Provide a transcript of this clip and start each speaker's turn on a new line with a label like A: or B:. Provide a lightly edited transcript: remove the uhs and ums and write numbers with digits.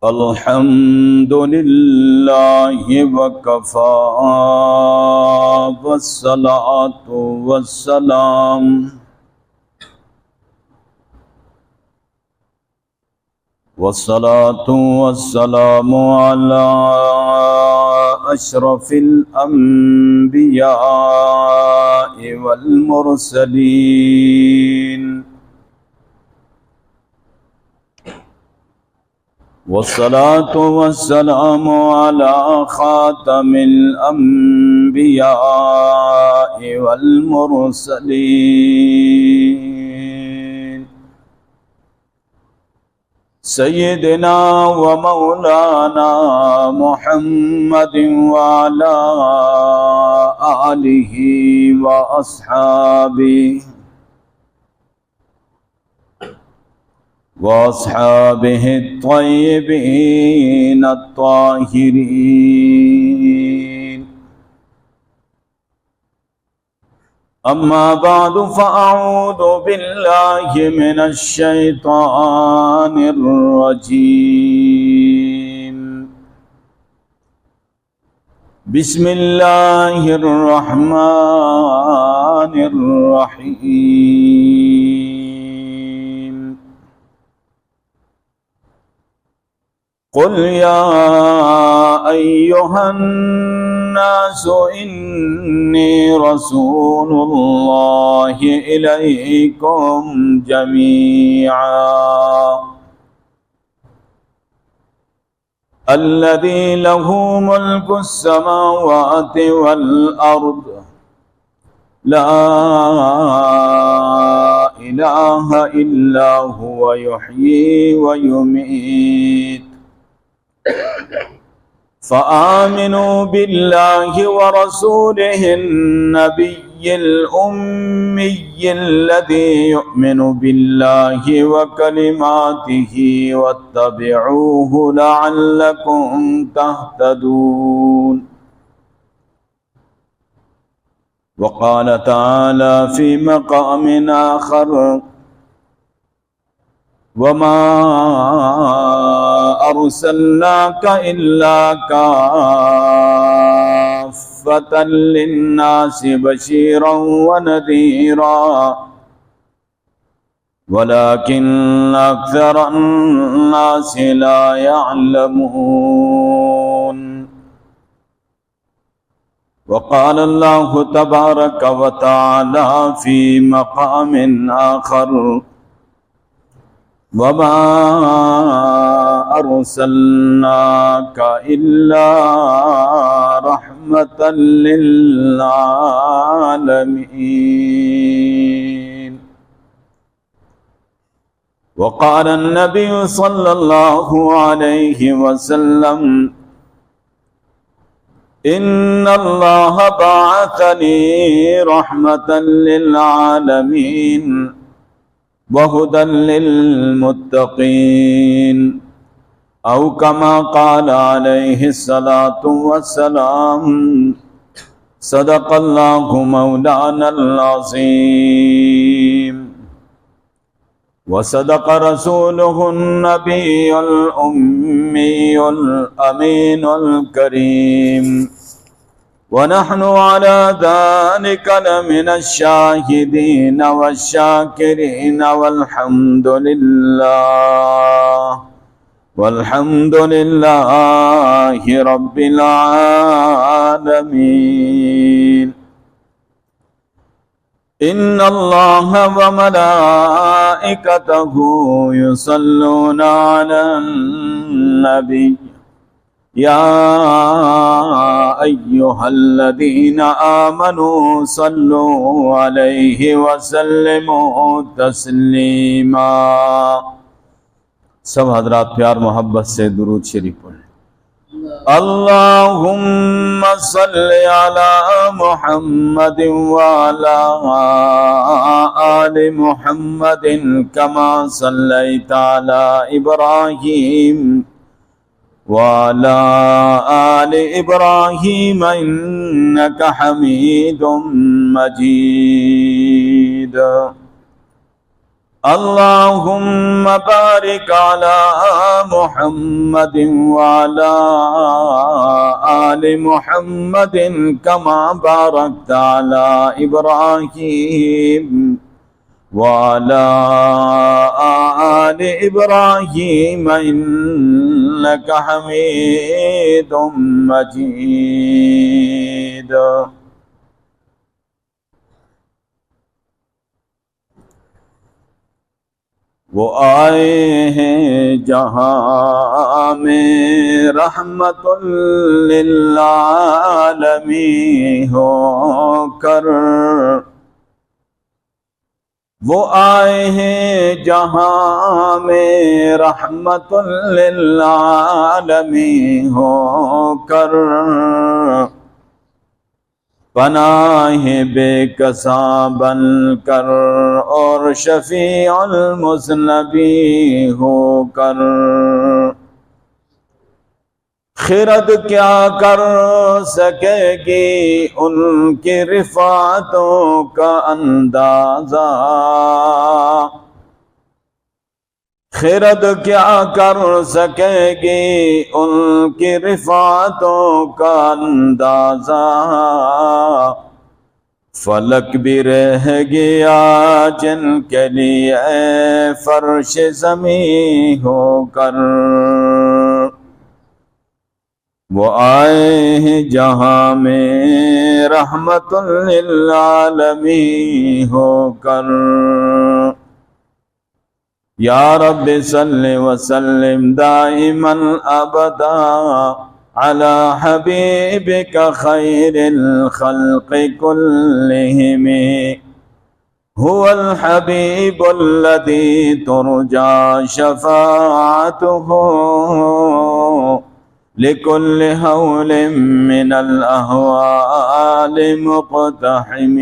A: الحمد لله وكفى والصلاة والسلام على أشرف الأنبياء والمرسلين والصلاة والسلام على خاتم الأنبياء والمرسلين سيدنا ومولانا محمد وعلى آله وأصحابه الطيبين الطاهرين. أما بعد فأعوذ بالله من الشيطان الرجيم. بسم الله الرحمن الرحيم. قل يا أيها الناس إني رسول الله إليكم جميعا الذي له ملك السماوات والأرض لا إله إلا هو يحيي ويميت فآمنوا بالله ورسوله النبي الأمي الذي يؤمن بالله وكلماته واتبعوه لعلكم تهتدون. وقال تعالى في مقام آخر: وما أرسلناك إلا كافة للناس بشيرا ونذيرا ولكن أكثر الناس لا يعلمون. وقال الله تبارك وتعالى في مقام آخر: وما أرسلناك إلا رحمة للعالمين. وقال النبي صلى الله عليه وسلم: إن الله بعثني رحمة للعالمين وهدى للمتقين، أو كما قال عليه الصلاة والسلام. صدق الله مولانا العظيم وصدق رسوله النبي الأمي الأمين الكريم، ونحن على ذلك لمن الشاهدين والشاكرين والحمد لله رب العالمين. إن الله وملائكته يصلون على النبي يا أيها الذين آمنوا صلوا عليه وسلموا تسلیما. सब हजरात प्यार मोहब्बत से दुरूद शरीफ पढ़ें। اللهم صل على محمد وعلى آل محمد كما صليت على إبراهيم وعلى آل إبراهيم إنك حميد مجيد. अल्लाहुम्म बारिक अला मुहम्मद व अला आलि मुहम्मद कमा बारकता अला इब्राहीम व अला आलि इब्राहीम इन्नका हमीदुम मजीद। वो आए हैं जहाँ में रहमतुल लिल आलमीन होकर, वो आए हैं जहाँ में रहमतुल लिल आलमीन होकर, पनाहे बेकसा बन कर और शफीउल मुज़नबी होकर। खिरद क्या कर सकेगी उनकी रिफ़ातों का अंदाज़ा, खिरद क्या कर सकेगी उनकी रिफ़ातों का अंदाज़ा। फलक भी रह गया जिनके लिए फर्श ज़मीं होकर, वो आए हैं जहाँ में रहमतुल लिल आलमीन होकर। या रब्बि सल्लि व सल्लिम दाइमन अबदा अला हबीबिका खैरिल खल्क़ि कुल्लिहिम, हुवल हबीबुल्लज़ी तुरजा शफ़ाअतुहु लिकुल्लि हौलिन मिनल अहवालि मुक़तहिम।